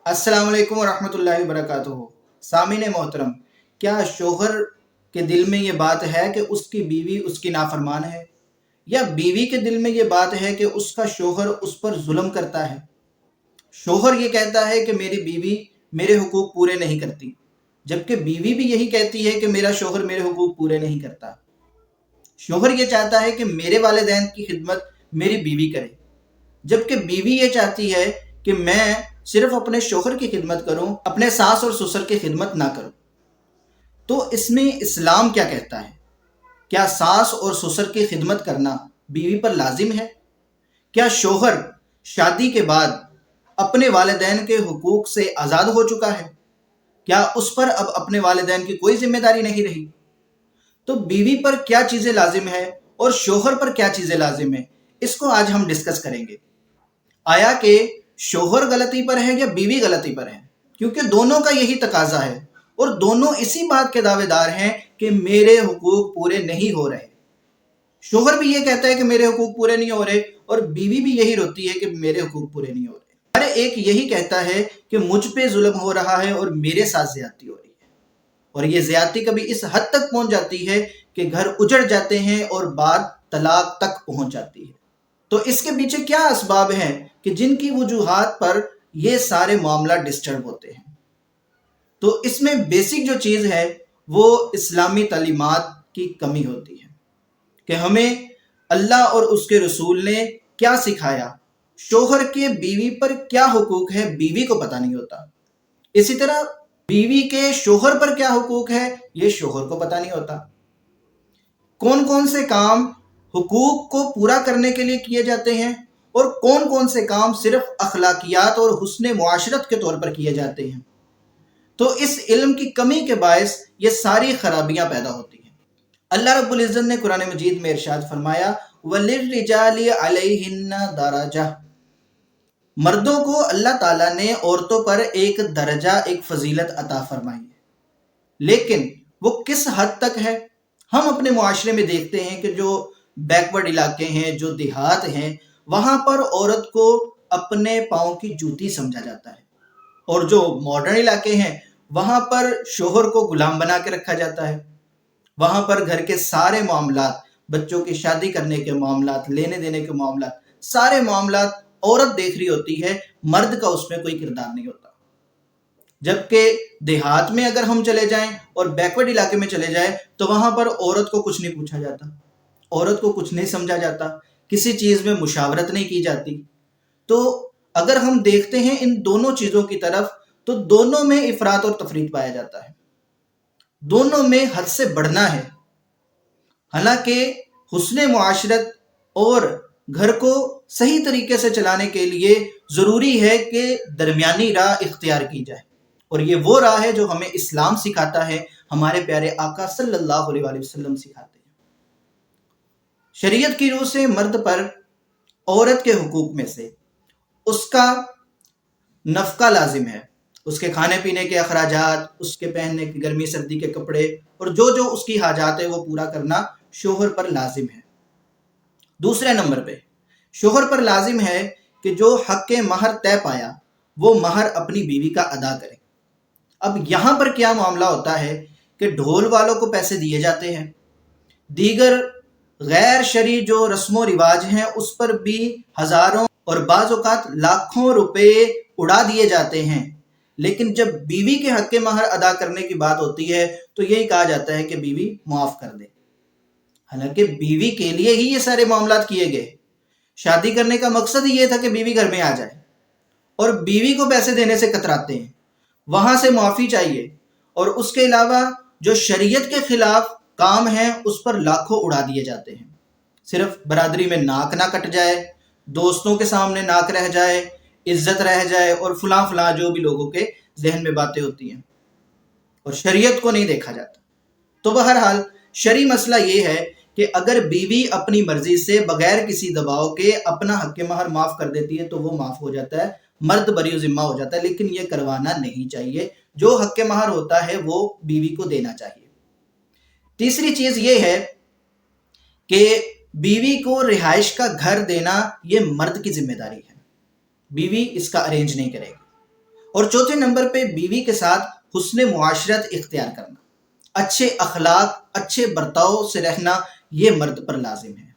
السلام علیکم ورحمۃ اللہ وبرکاتہ۔ سامعین محترم، کیا شوہر کے دل میں یہ بات ہے کہ اس کی بیوی اس کی نافرمان ہے، یا بیوی کے دل میں یہ بات ہے کہ اس کا شوہر اس پر ظلم کرتا ہے؟ شوہر یہ کہتا ہے کہ میری بیوی میرے حقوق پورے نہیں کرتی، جبکہ بیوی بھی یہی کہتی ہے کہ میرا شوہر میرے حقوق پورے نہیں کرتا۔ شوہر یہ چاہتا ہے کہ میرے والدین کی خدمت میری بیوی کرے، جبکہ بیوی یہ چاہتی ہے کہ میں صرف اپنے شوہر کی خدمت کروں، اپنے ساس اور سسر کی خدمت نہ کروں۔ تو اس میں اسلام کیا کہتا ہے؟ کیا ساس اور سسر کی خدمت کرنا بیوی پر لازم ہے؟ کیا شوہر شادی کے بعد اپنے والدین کے حقوق سے آزاد ہو چکا ہے؟ کیا اس پر اب اپنے والدین کی کوئی ذمہ داری نہیں رہی؟ تو بیوی پر کیا چیزیں لازم ہے اور شوہر پر کیا چیزیں لازم ہیں، اس کو آج ہم ڈسکس کریں گے۔ آیا کہ شوہر غلطی پر ہے یا بیوی غلطی پر ہے؟ کیونکہ دونوں کا یہی تقاضا ہے اور دونوں اسی بات کے دعوے دار ہیں کہ میرے حقوق پورے نہیں ہو رہے۔ شوہر بھی یہ کہتا ہے کہ میرے حقوق پورے نہیں ہو رہے، اور بیوی بھی یہی روتی ہے کہ میرے حقوق پورے نہیں ہو رہے۔ ہر ایک یہی کہتا ہے کہ مجھ پہ ظلم ہو رہا ہے اور میرے ساتھ زیادتی ہو رہی ہے، اور یہ زیادتی کبھی اس حد تک پہنچ جاتی ہے کہ گھر اجڑ جاتے ہیں اور بات طلاق تک پہنچ جاتی ہے۔ تو اس کے پیچھے کیا اسباب ہیں کہ جن کی وجوہات پر یہ سارے معاملات ڈسٹرب ہوتے ہیں؟ تو اس میں بیسک جو چیز ہے وہ اسلامی تعلیمات کی کمی ہوتی ہے کہ ہمیں اللہ اور اس کے رسول نے کیا سکھایا، شوہر کے بیوی پر کیا حقوق ہے بیوی کو پتہ نہیں ہوتا، اسی طرح بیوی کے شوہر پر کیا حقوق ہے یہ شوہر کو پتہ نہیں ہوتا۔ کون کون سے کام حقوق کو پورا کرنے کے لیے کیے جاتے ہیں اور کون کون سے کام صرف اخلاقیات اور حسن معاشرت کے طور پر کیے جاتے ہیں۔ تو اس علم کی کمی کے باعث یہ ساری خرابیاں پیدا ہوتی ہیں۔ اللہ رب العزت نے قرآن مجید میں ارشاد فرمایا وَلِلرِّجَالِ عَلَيْهِنَّ دَرَجَةٌ، مردوں کو اللہ تعالیٰ نے عورتوں پر ایک درجہ، ایک فضیلت عطا فرمائی ہے، لیکن وہ کس حد تک ہے؟ ہم اپنے معاشرے میں دیکھتے ہیں کہ جو بیکورڈ علاقے ہیں، جو دیہات ہیں، وہاں پر عورت کو اپنے پاؤں کی جوتی سمجھا جاتا ہے، اور جو ماڈرن علاقے ہیں وہاں پر شوہر کو غلام بنا کے رکھا جاتا ہے۔ وہاں پر گھر کے سارے معاملات، بچوں کی شادی کرنے کے معاملات، لینے دینے کے معاملات، سارے معاملات عورت دیکھ رہی ہوتی ہے، مرد کا اس میں کوئی کردار نہیں ہوتا۔ جبکہ دیہات میں اگر ہم چلے جائیں اور بیکورڈ علاقے میں چلے جائیں تو وہاں پر عورت کو کچھ نہیں پوچھا جاتا، عورت کو کچھ نہیں سمجھا جاتا، کسی چیز میں مشاورت نہیں کی جاتی۔ تو اگر ہم دیکھتے ہیں ان دونوں چیزوں کی طرف تو دونوں میں افراط اور تفریط پایا جاتا ہے، دونوں میں حد سے بڑھنا ہے۔ حالانکہ حسن معاشرت اور گھر کو صحیح طریقے سے چلانے کے لیے ضروری ہے کہ درمیانی راہ اختیار کی جائے، اور یہ وہ راہ ہے جو ہمیں اسلام سکھاتا ہے، ہمارے پیارے آقا صلی اللہ علیہ وآلہ وسلم سکھاتے ہیں۔ شریعت کی روح سے مرد پر عورت کے حقوق میں سے اس کا نفقہ لازم ہے، اس کے کھانے پینے کے اخراجات، اس کے پہننے کے گرمی سردی کے کپڑے، اور جو اس کی حاجات ہے وہ پورا کرنا شوہر پر لازم ہے۔ دوسرے نمبر پہ شوہر پر لازم ہے کہ جو حق مہر طے پایا وہ مہر اپنی بیوی کا ادا کرے۔ اب یہاں پر کیا معاملہ ہوتا ہے کہ ڈھول والوں کو پیسے دیے جاتے ہیں، دیگر غیر شرعی جو رسم و رواج ہیں اس پر بھی ہزاروں اور بعض اوقات لاکھوں روپے اڑا دیے جاتے ہیں، لیکن جب بیوی کے حق مہر ادا کرنے کی بات ہوتی ہے تو یہی کہا جاتا ہے کہ بیوی معاف کر دے۔ حالانکہ بیوی کے لیے ہی یہ سارے معاملات کیے گئے، شادی کرنے کا مقصد ہی یہ تھا کہ بیوی گھر میں آ جائے، اور بیوی کو پیسے دینے سے کتراتے ہیں، وہاں سے معافی چاہیے، اور اس کے علاوہ جو شریعت کے خلاف کام ہیں اس پر لاکھوں اڑا دیے جاتے ہیں۔ صرف برادری میں ناک نہ کٹ جائے، دوستوں کے سامنے ناک رہ جائے، عزت رہ جائے، اور فلاں فلاں جو بھی لوگوں کے ذہن میں باتیں ہوتی ہیں، اور شریعت کو نہیں دیکھا جاتا۔ تو بہرحال شرعی مسئلہ یہ ہے کہ اگر بیوی اپنی مرضی سے بغیر کسی دباؤ کے اپنا حق مہر معاف کر دیتی ہے تو وہ معاف ہو جاتا ہے، مرد بری و ذمہ ہو جاتا ہے، لیکن یہ کروانا نہیں چاہیے۔ جو حق مہر ہوتا ہے وہ بیوی کو دینا چاہیے۔ تیسری چیز یہ ہے کہ بیوی کو رہائش کا گھر دینا یہ مرد کی ذمہ داری ہے، بیوی اس کا ارینج نہیں کرے گی، اور چوتھے نمبر پہ بیوی کے ساتھ حسن معاشرت اختیار کرنا، اچھے اخلاق، اچھے برتاؤ سے رہنا، یہ مرد پر لازم ہے۔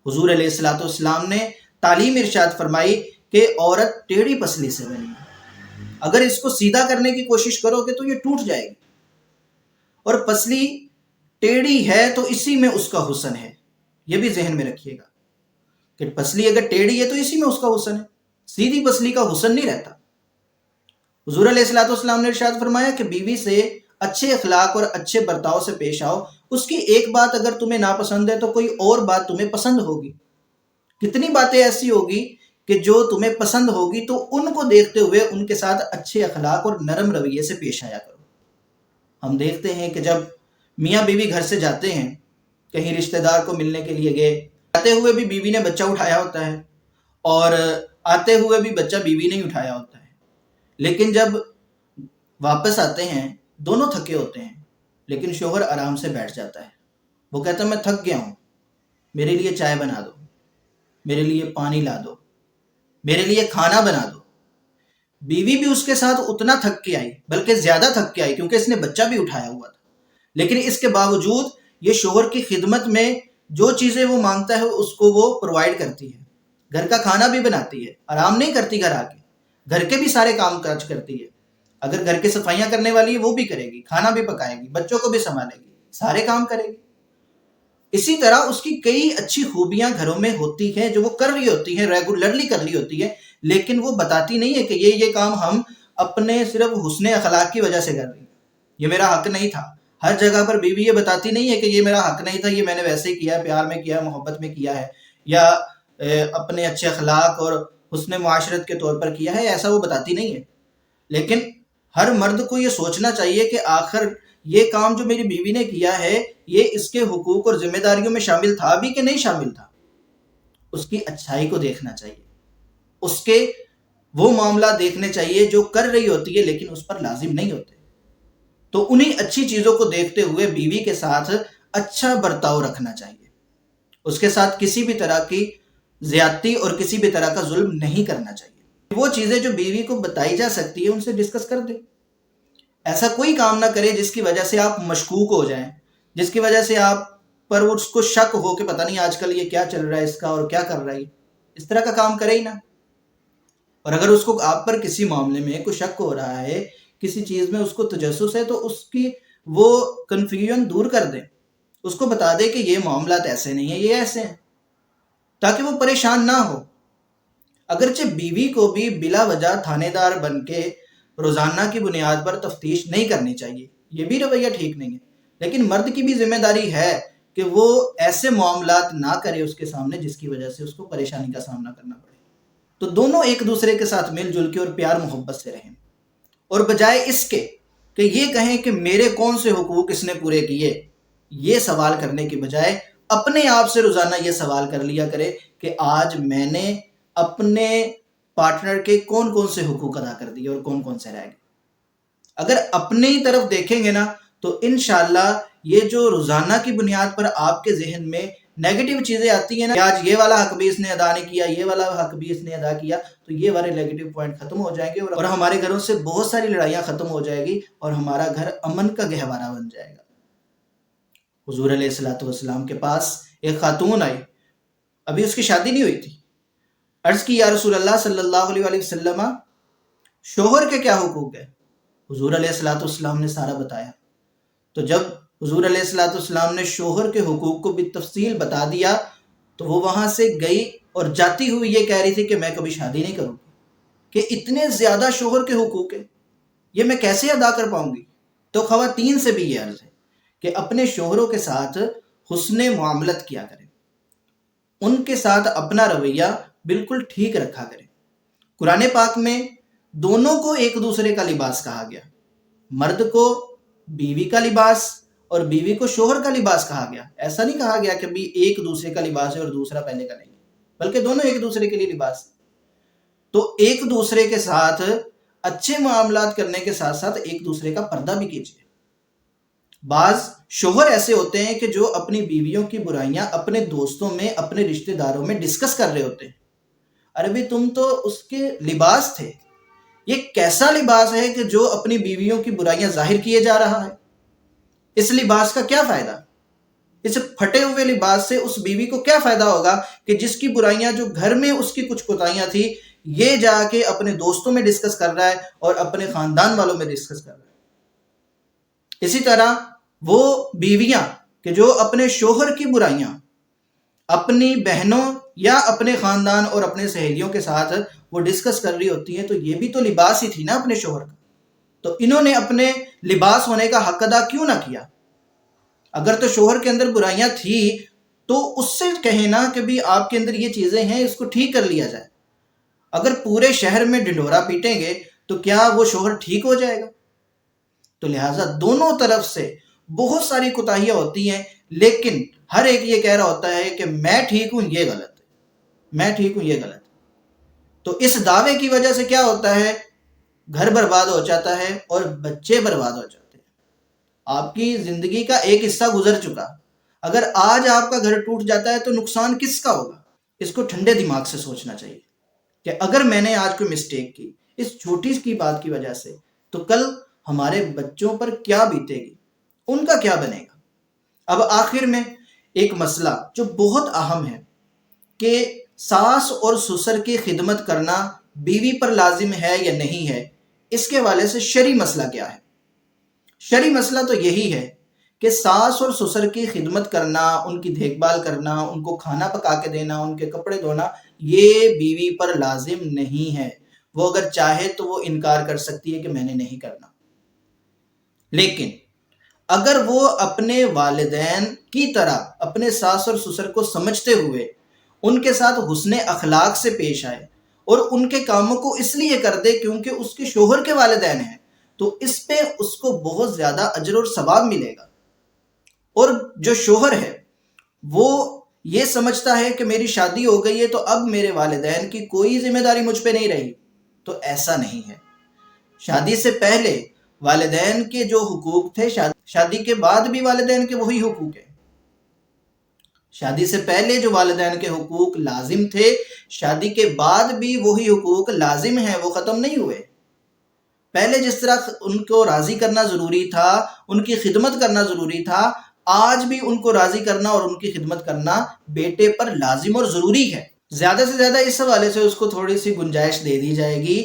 حضور علیہ الصلوۃ والسلام نے تعلیم ارشاد فرمائی کہ عورت ٹیڑھی پسلی سے بنی ہے، اگر اس کو سیدھا کرنے کی کوشش کرو گے تو یہ ٹوٹ جائے گی، اور پسلی ٹیڑھی ہے تو اسی میں اس کا حسن ہے۔ یہ بھی ذہن میں رکھیے گا کہ پسلی اگر ٹیڑھی ہے تو اسی میں اس کا حسن ہے، سیدھی پسلی کا حسن نہیں رہتا۔ حضور علیہ الصلوۃ والسلام نے ارشاد فرمایا کہ بیوی سے اچھے اخلاق اور اچھے برتاؤ سے پیش آؤ، اس کی ایک بات اگر تمہیں ناپسند ہے تو کوئی اور بات تمہیں پسند ہوگی، کتنی باتیں ایسی ہوگی کہ جو تمہیں پسند ہوگی، تو ان کو دیکھتے ہوئے ان کے ساتھ اچھے اخلاق اور نرم رویے سے پیش آیا کرو۔ ہم دیکھتے ہیں کہ جب میاں بیوی گھر سے جاتے ہیں، کہیں رشتہ دار کو ملنے کے لیے گئے، آتے ہوئے بھی بیوی نے بچہ اٹھایا ہوتا ہے اور آتے ہوئے بھی بچہ بیوی نے اٹھایا ہوتا ہے، لیکن جب واپس آتے ہیں دونوں تھکے ہوتے ہیں، لیکن شوہر آرام سے بیٹھ جاتا ہے، وہ کہتا ہے میں تھک گیا ہوں، میرے لیے چائے بنا دو، میرے لیے پانی لا دو، میرے لیے کھانا بنا دو۔ بیوی بھی اس کے ساتھ اتنا تھک کے آئی، بلکہ زیادہ تھک کے آئی، کیونکہ اس نے بچہ بھی اٹھایا ہوا تھا، لیکن اس کے باوجود یہ شوہر کی خدمت میں جو چیزیں وہ مانگتا ہے اس کو وہ پرووائڈ کرتی ہے، گھر کا کھانا بھی بناتی ہے، آرام نہیں کرتی، گھر آ کے گھر کے بھی سارے کام کاج کرتی ہے، اگر گھر کی صفائیاں کرنے والی ہے وہ بھی کرے گی، کھانا بھی پکائے گی، بچوں کو بھی سنبھالے گی، سارے کام کرے گی۔ اسی طرح اس کی کئی اچھی خوبیاں گھروں میں ہوتی ہیں جو وہ کر رہی ہوتی ہیں، ریگولرلی کر رہی ہوتی ہے، لیکن وہ بتاتی نہیں ہے کہ یہ کام ہم اپنے صرف حسن اخلاق کی وجہ سے کر رہی ہیں، یہ میرا حق نہیں تھا۔ ہر جگہ پر بیوی یہ بتاتی نہیں ہے کہ یہ میرا حق نہیں تھا، یہ میں نے ویسے ہی کیا ہے، پیار میں کیا ہے، محبت میں کیا ہے، یا اپنے اچھے اخلاق اور حسن معاشرت کے طور پر کیا ہے، ایسا وہ بتاتی نہیں ہے۔ لیکن ہر مرد کو یہ سوچنا چاہیے کہ آخر یہ کام جو میری بیوی نے کیا ہے، یہ اس کے حقوق اور ذمہ داریوں میں شامل تھا بھی کہ نہیں شامل تھا۔ اس کی اچھائی کو دیکھنا چاہیے، اس کے وہ معاملات دیکھنے چاہیے جو کر رہی ہوتی ہے لیکن اس پر لازم نہیں ہوتے۔ تو انہی اچھی چیزوں کو دیکھتے ہوئے بیوی کے ساتھ اچھا برتاؤ رکھنا چاہیے، اس کے ساتھ کسی بھی طرح کی زیادتی اور کسی بھی طرح کا ظلم نہیں کرنا چاہیے۔ وہ چیزیں جو بیوی کو بتائی جا سکتی ہے ان سے ڈسکس کر دیں، ایسا کوئی کام نہ کرے جس کی وجہ سے آپ مشکوک ہو جائیں، جس کی وجہ سے آپ پر اس کو شک ہو کہ پتہ نہیں آج کل یہ کیا چل رہا ہے اس کا اور کیا کر رہا ہے، اس طرح کا کام کرے ہی نہ۔ اور اگر اس کو آپ پر کسی معاملے میں کوئی شک ہو رہا ہے، کسی چیز میں اس کو تجسس ہے، تو اس کی وہ کنفیوژن دور کر دیں، اس کو بتا دے کہ یہ معاملات ایسے نہیں ہیں، یہ ایسے ہیں، تاکہ وہ پریشان نہ ہو۔ اگرچہ بیوی کو بھی بلا وجہ تھانے دار بن کے روزانہ کی بنیاد پر تفتیش نہیں کرنی چاہیے، یہ بھی رویہ ٹھیک نہیں ہے، لیکن مرد کی بھی ذمہ داری ہے کہ وہ ایسے معاملات نہ کرے اس کے سامنے جس کی وجہ سے اس کو پریشانی کا سامنا کرنا پڑے۔ تو دونوں ایک دوسرے کے ساتھ مل جل کے اور پیار محبت سے رہیں، اور بجائے اس کے کہ یہ کہیں کہ میرے کون سے حقوق اس نے پورے کیے، یہ سوال کرنے کی بجائے اپنے آپ سے روزانہ یہ سوال کر لیا کرے کہ آج میں نے اپنے پارٹنر کے کون کون سے حقوق ادا کر دیے اور کون کون سے رہ گئے۔ اگر اپنے ہی طرف دیکھیں گے نا تو انشاءاللہ یہ جو روزانہ کی بنیاد پر آپ کے ذہن میں نیگیٹو چیزیں آتی ہیں نا، آج یہ والا حق بھی اس نے ادا نہیں کیا، یہ والا حق بھی اس نے ادا کیا، تو یہ والے نیگیٹو پوائنٹ ختم ہو جائیں گے اور ہمارے گھروں سے بہت ساری لڑائیاں ختم ہو جائے گی اور ہمارا گھر امن کا گہوارہ بن جائے گا۔ حضور علیہ الصلوۃ والسلام کے پاس ایک خاتون آئی، ابھی اس کی شادی نہیں ہوئی تھی، عرض کی یا رسول اللہ صلی اللہ علیہ وسلم، شوہر کے کیا حقوق ہے؟ حضور علیہ الصلوۃ والسلام نے سارا بتایا۔ تو جب حضور علیہ الصلوۃ والسلام نے شوہر کے حقوق کو بھی تفصیل بتا دیا تو وہ وہاں سے گئی اور جاتی ہوئی یہ کہہ رہی تھی کہ میں کبھی شادی نہیں کروں، کہ اتنے زیادہ شوہر کے حقوق ہیں، یہ میں کیسے ادا کر پاؤں گی؟ تو خواتین سے بھی یہ عرض ہے کہ اپنے شوہروں کے ساتھ حسن معاملت کیا کریں، ان کے ساتھ اپنا رویہ بالکل ٹھیک رکھا کریں۔ قرآن پاک میں دونوں کو ایک دوسرے کا لباس کہا گیا، مرد کو بیوی کا لباس اور بیوی کو شوہر کا لباس کہا گیا، ایسا نہیں کہا گیا کہ بھی ایک دوسرے کا لباس ہے اور دوسرا پہلے کا نہیں ہے، بلکہ دونوں ایک دوسرے کے لیے لباس ہے۔ تو ایک دوسرے کے ساتھ اچھے معاملات کرنے کے ساتھ ساتھ ایک دوسرے کا پردہ بھی کیجیے۔ بعض شوہر ایسے ہوتے ہیں کہ جو اپنی بیویوں کی برائیاں اپنے دوستوں میں، اپنے رشتہ داروں میں ڈسکس کر رہے ہوتے ہیں، ارے بھی تم تو اس کے لباس تھے، یہ کیسا لباس ہے کہ جو اپنی بیویوں کی برائیاں ظاہر کیے جا رہا ہے؟ اس لباس کا کیا فائدہ؟ اس پھٹے ہوئے لباس سے اس بیوی کو کیا فائدہ ہوگا کہ جس کی برائیاں جو گھر میں اس کی کچھ کوتاہیاں تھی، یہ جا کے اپنے دوستوں میں ڈسکس کر رہا ہے اور اپنے خاندان والوں میں ڈسکس کر رہا ہے۔ اسی طرح وہ بیویاں کہ جو اپنے شوہر کی برائیاں اپنی بہنوں یا اپنے خاندان اور اپنے سہیلیوں کے ساتھ وہ ڈسکس کر رہی ہوتی ہیں، تو یہ بھی تو لباس ہی تھی نا اپنے شوہر کا۔ تو انہوں نے اپنے لباس ہونے کا حق ادا کیوں نہ کیا؟ اگر تو شوہر کے اندر برائیاں تھی تو اس سے کہیں نا کہ بھی آپ کے اندر یہ چیزیں ہیں، اس کو ٹھیک کر لیا جائے۔ اگر پورے شہر میں ڈنڈورا پیٹیں گے تو کیا وہ شوہر ٹھیک ہو جائے گا؟ تو لہٰذا دونوں طرف سے بہت ساری کوتاہیاں ہوتی ہیں، لیکن ہر ایک یہ کہہ رہا ہوتا ہے کہ میں ٹھیک ہوں، یہ غلط ہے، میں ٹھیک ہوں، یہ غلط ہے۔ تو اس دعوے کی وجہ سے کیا ہوتا ہے؟ گھر برباد ہو جاتا ہے اور بچے برباد ہو جاتے ہیں۔ آپ کی زندگی کا ایک حصہ گزر چکا، اگر آج آپ کا گھر ٹوٹ جاتا ہے تو نقصان کس کا ہوگا؟ اس کو ٹھنڈے دماغ سے سوچنا چاہیے کہ اگر میں نے آج کوئی مسٹیک کی اس چھوٹی کی بات کی وجہ سے، تو کل ہمارے بچوں پر کیا بیتے گی، ان کا کیا بنے گا؟ اب آخر میں ایک مسئلہ جو بہت اہم ہے کہ ساس اور سسر کی خدمت کرنا بیوی پر لازم ہے یا نہیں ہے، اس کے حوالے سے شرعی مسئلہ کیا ہے؟ شرعی مسئلہ تو یہی ہے کہ ساس اور سسر کی خدمت کرنا، ان کی دیکھ بھال کرنا، ان کو کھانا پکا کے دینا، ان کے کپڑے دھونا، یہ بیوی پر لازم نہیں ہے۔ وہ اگر چاہے تو وہ انکار کر سکتی ہے کہ میں نے نہیں کرنا، لیکن اگر وہ اپنے والدین کی طرح اپنے ساس اور سسر کو سمجھتے ہوئے ان کے ساتھ حسن اخلاق سے پیش آئے اور ان کے کاموں کو اس لیے کر دے کیونکہ اس کے شوہر کے والدین ہیں، تو اس پہ اس کو بہت زیادہ اجر اور ثواب ملے گا۔ اور جو شوہر ہے وہ یہ سمجھتا ہے کہ میری شادی ہو گئی ہے تو اب میرے والدین کی کوئی ذمہ داری مجھ پہ نہیں رہی، تو ایسا نہیں ہے۔ شادی سے پہلے والدین کے جو حقوق تھے، شادی کے بعد بھی والدین کے وہی حقوق ہیں۔ شادی سے پہلے جو والدین کے حقوق لازم تھے، شادی کے بعد بھی وہی حقوق لازم ہیں، وہ ختم نہیں ہوئے۔ پہلے جس طرح ان کو راضی کرنا ضروری تھا، ان کی خدمت کرنا ضروری تھا، آج بھی ان کو راضی کرنا اور ان کی خدمت کرنا بیٹے پر لازم اور ضروری ہے۔ زیادہ سے زیادہ اس حوالے سے اس کو تھوڑی سی گنجائش دے دی جائے گی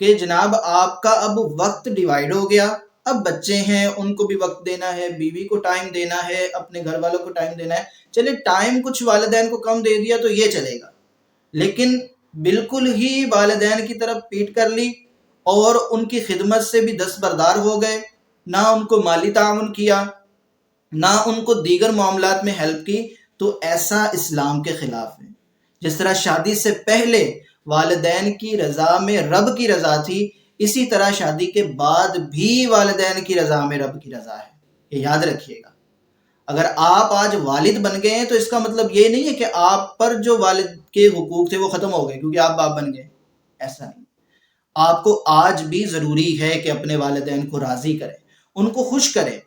کہ جناب آپ کا اب وقت ڈیوائیڈ ہو گیا، اب بچے ہیں، ان کو بھی وقت دینا ہے، بیوی کو ٹائم دینا ہے، اپنے گھر والوں کو ٹائم دینا ہے۔ چلے ٹائم کچھ والدین کو کم دے دیا تو یہ چلے گا، لیکن بالکل ہی والدین کی طرف پیٹ کر لی اور ان کی خدمت سے بھی دستبردار ہو گئے، نہ ان کو مالی تعاون کیا، نہ ان کو دیگر معاملات میں ہیلپ کی، تو ایسا اسلام کے خلاف ہے۔ جس طرح شادی سے پہلے والدین کی رضا میں رب کی رضا تھی، اسی طرح شادی کے بعد بھی والدین کی رضا میں رب کی رضا ہے، یہ یاد رکھیے گا۔ اگر آپ آج والد بن گئے ہیں تو اس کا مطلب یہ نہیں ہے کہ آپ پر جو والد کے حقوق تھے وہ ختم ہو گئے کیونکہ آپ باپ بن گئے، ایسا نہیں۔ آپ کو آج بھی ضروری ہے کہ اپنے والدین کو راضی کریں، ان کو خوش کریں،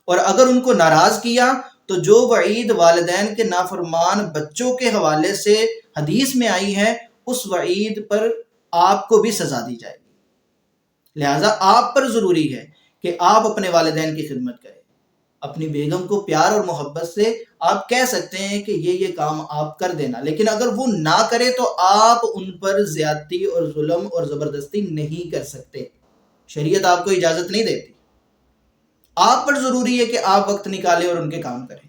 اور اگر ان کو ناراض کیا تو جو وعید والدین کے نافرمان بچوں کے حوالے سے حدیث میں آئی ہے، اس وعید پر آپ کو بھی سزا دی جائے گی۔ لہٰذا آپ پر ضروری ہے کہ آپ اپنے والدین کی خدمت کریں۔ اپنی بیگم کو پیار اور محبت سے آپ کہہ سکتے ہیں کہ یہ کام آپ کر دینا، لیکن اگر وہ نہ کرے تو آپ ان پر زیادتی اور ظلم اور زبردستی نہیں کر سکتے، شریعت آپ کو اجازت نہیں دیتی۔ آپ پر ضروری ہے کہ آپ وقت نکالیں اور ان کے کام کریں۔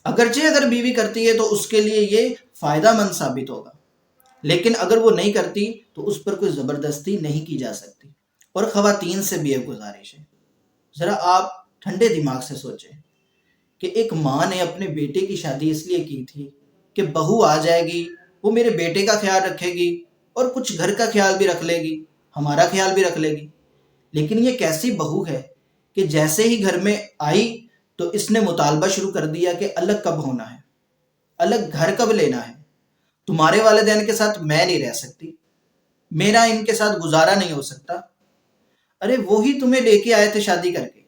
اگرچہ اگر بیوی کرتی ہے تو اس کے لیے یہ فائدہ مند ثابت ہوگا، لیکن اگر وہ نہیں کرتی تو اس پر کوئی زبردستی نہیں کی جا سکتی۔ اور خواتین سے بھی ایک گزارش ہے، ذرا آپ ٹھنڈے دماغ سے سوچیں کہ ایک ماں نے اپنے بیٹے کی شادی اس لیے کی تھی کہ بہو آ جائے گی، وہ میرے بیٹے کا خیال رکھے گی اور کچھ گھر کا خیال بھی رکھ لے گی، ہمارا خیال بھی رکھ لے گی۔ لیکن یہ کیسی بہو ہے کہ جیسے ہی گھر میں آئی تو اس نے مطالبہ شروع کر دیا کہ الگ کب ہونا ہے، الگ گھر کب لینا ہے، تمہارے والدین کے ساتھ میں نہیں رہ سکتی، میرا ان کے ساتھ گزارا نہیں ہو سکتا۔ ارے وہی تمہیں لے کے آئے تھے شادی کر کے،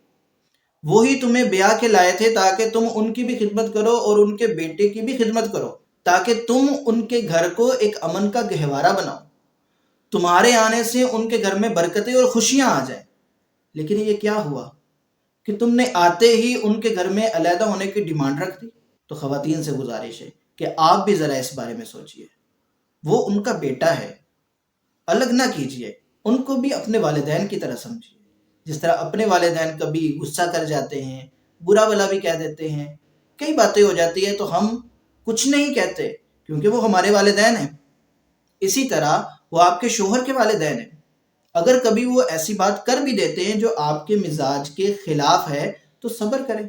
وہی تمہیں بیاہ کے لائے تھے تاکہ تم ان کی بھی خدمت کرو اور ان کے بیٹے کی بھی خدمت کرو، تاکہ تم ان کے گھر کو ایک امن کا گہوارہ بناؤ۔ تمہارے آنے سے ان کے گھر میں برکتیں اور خوشیاں آ جائیں، لیکن یہ کیا ہوا کہ تم نے آتے ہی ان کے گھر میں علیحدہ ہونے کی ڈیمانڈ رکھ دی۔ تو خواتین سے گزارش ہے کہ آپ بھی ذرا اس بارے میں سوچئے، وہ ان کا بیٹا ہے، الگ نہ کیجئے، ان کو بھی اپنے والدین کی طرح سمجھیے۔ جس طرح اپنے والدین کبھی غصہ کر جاتے ہیں، برا بلا بھی کہہ دیتے ہیں، کئی باتیں ہو جاتی ہیں تو ہم کچھ نہیں کہتے کیونکہ وہ ہمارے والدین ہیں، اسی طرح وہ آپ کے شوہر کے والدین ہیں۔ اگر کبھی وہ ایسی بات کر بھی دیتے ہیں جو آپ کے مزاج کے خلاف ہے تو صبر کریں،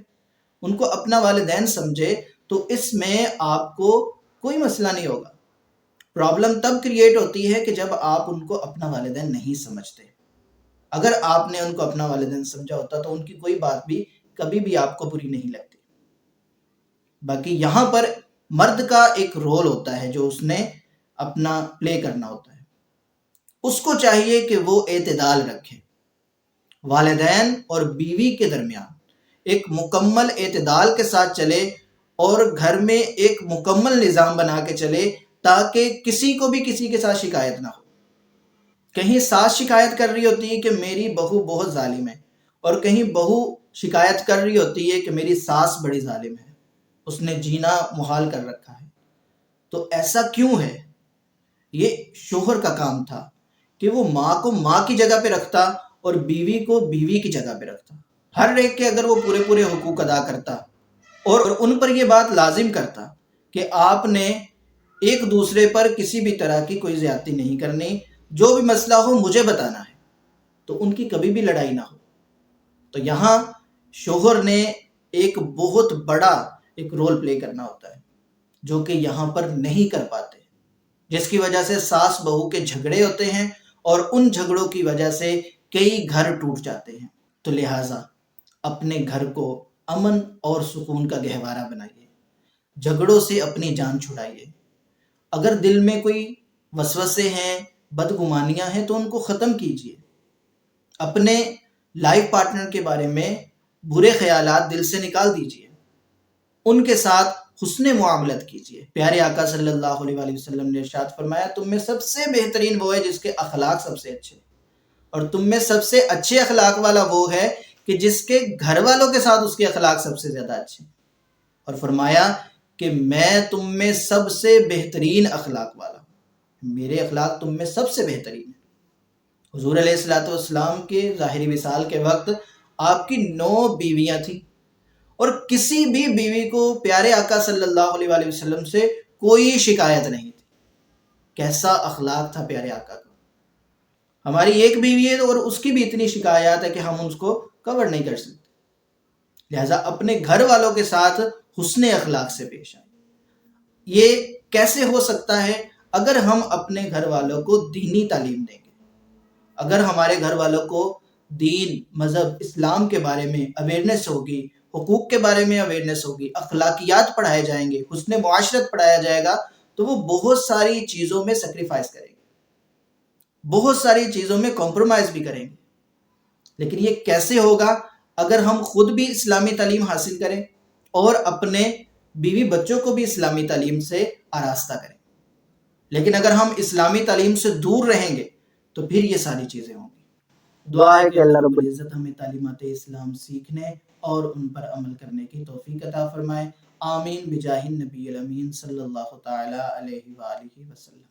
ان کو اپنا والدین سمجھے، تو اس میں آپ کو کوئی مسئلہ نہیں ہوگا۔ پرابلم تب کریٹ ہوتی ہے کہ جب آپ ان کو اپنا والدین نہیں سمجھتے۔ اگر آپ نے ان کو اپنا والدین سمجھا ہوتا تو ان کی کوئی بات بھی کبھی بھی آپ کو بری نہیں لگتی۔ باقی یہاں پر مرد کا ایک رول ہوتا ہے جو اس نے اپنا پلے کرنا ہوتا ہے، اس کو چاہیے کہ وہ اعتدال رکھے، والدین اور بیوی کے درمیان ایک مکمل اعتدال کے ساتھ چلے اور گھر میں ایک مکمل نظام بنا کے چلے تاکہ کسی کو بھی کسی کے ساتھ شکایت نہ ہو۔ کہیں ساس شکایت کر رہی ہوتی ہے کہ میری بہو بہت ظالم ہے، اور کہیں بہو شکایت کر رہی ہوتی ہے کہ میری ساس بڑی ظالم ہے، اس نے جینا محال کر رکھا ہے۔ تو ایسا کیوں ہے؟ یہ شوہر کا کام تھا کہ وہ ماں کو ماں کی جگہ پہ رکھتا اور بیوی کو بیوی کی جگہ پہ رکھتا۔ ہر ایک کے اگر وہ پورے پورے حقوق ادا کرتا اور ان پر یہ بات لازم کرتا کہ آپ نے ایک دوسرے پر کسی بھی طرح کی کوئی زیادتی نہیں کرنی، جو بھی مسئلہ ہو مجھے بتانا ہے، تو ان کی کبھی بھی لڑائی نہ ہو۔ تو یہاں شوہر نے ایک بہت بڑا ایک رول پلے کرنا ہوتا ہے جو کہ یہاں پر نہیں کر پاتے، جس کی وجہ سے ساس بہو کے جھگڑے ہوتے ہیں اور ان جھگڑوں کی وجہ سے کئی گھر ٹوٹ جاتے ہیں۔ تو لہٰذا اپنے گھر کو امن اور سکون کا گہوارہ بنائیے، جھگڑوں سے اپنی جان چھڑائیے۔ اگر دل میں کوئی وسوسے ہیں، بدگمانیاں ہیں تو ان کو ختم کیجیے۔ اپنے لائف پارٹنر کے بارے میں برے خیالات دل سے نکال دیجیے، ان کے ساتھ حسن معاملت کیجیے۔ پیارے آقا صلی اللہ علیہ وآلہ وسلم نے ارشاد فرمایا، تم میں سب سے بہترین وہ ہے جس کے اخلاق سب سے اچھے، اور تم میں سب سے اچھے اخلاق والا وہ ہے کہ جس کے گھر والوں کے ساتھ اس کے اخلاق سب سے زیادہ اچھے۔ اور فرمایا کہ میں تم میں سب سے بہترین اخلاق والا ہوں، میرے اخلاق تم میں سب سے بہترین ہیں۔ حضور علیہ الصلوۃ والسلام کے ظاہری وصال کے وقت آپ کی 9 بیویاں تھیں، اور کسی بھی بیوی کو پیارے آقا صلی اللہ علیہ وآلہ وسلم سے کوئی شکایت نہیں تھی۔ کیسا اخلاق تھا پیارے آقا کا! ہماری ایک بیوی ہے اور اس کی بھی اتنی شکایات ہے کہ ہم اس کو کور نہیں کر سکتے۔ لہٰذا اپنے گھر والوں کے ساتھ حسن اخلاق سے پیش آئیں۔ یہ کیسے ہو سکتا ہے؟ اگر ہم اپنے گھر والوں کو دینی تعلیم دیں گے، اگر ہمارے گھر والوں کو دین، مذہب، اسلام کے بارے میں اویئرنیس ہوگی، حقوق کے بارے میں اویئرنیس ہوگی، اخلاقیات پڑھائے جائیں گے، حسن معاشرت پڑھایا جائے گا، تو وہ بہت ساری چیزوں میں سیکریفائس کریں گے، بہت ساری چیزوں میں کمپرومائز بھی کریں گے۔ لیکن یہ کیسے ہوگا؟ اگر ہم خود بھی اسلامی تعلیم حاصل کریں اور اپنے بیوی بچوں کو بھی اسلامی تعلیم سے آراستہ کریں۔ لیکن اگر ہم اسلامی تعلیم سے دور رہیں گے تو پھر یہ ساری چیزیں ہوں گی۔ دعا ہے کہ اللہ رب العزت ہمیں تعلیمات اسلام سیکھنے اور ان پر عمل کرنے کی توفیق عطا فرمائے۔ آمین بجاہ النبی الامین صلی اللہ تعالی علیہ وآلہ وسلم۔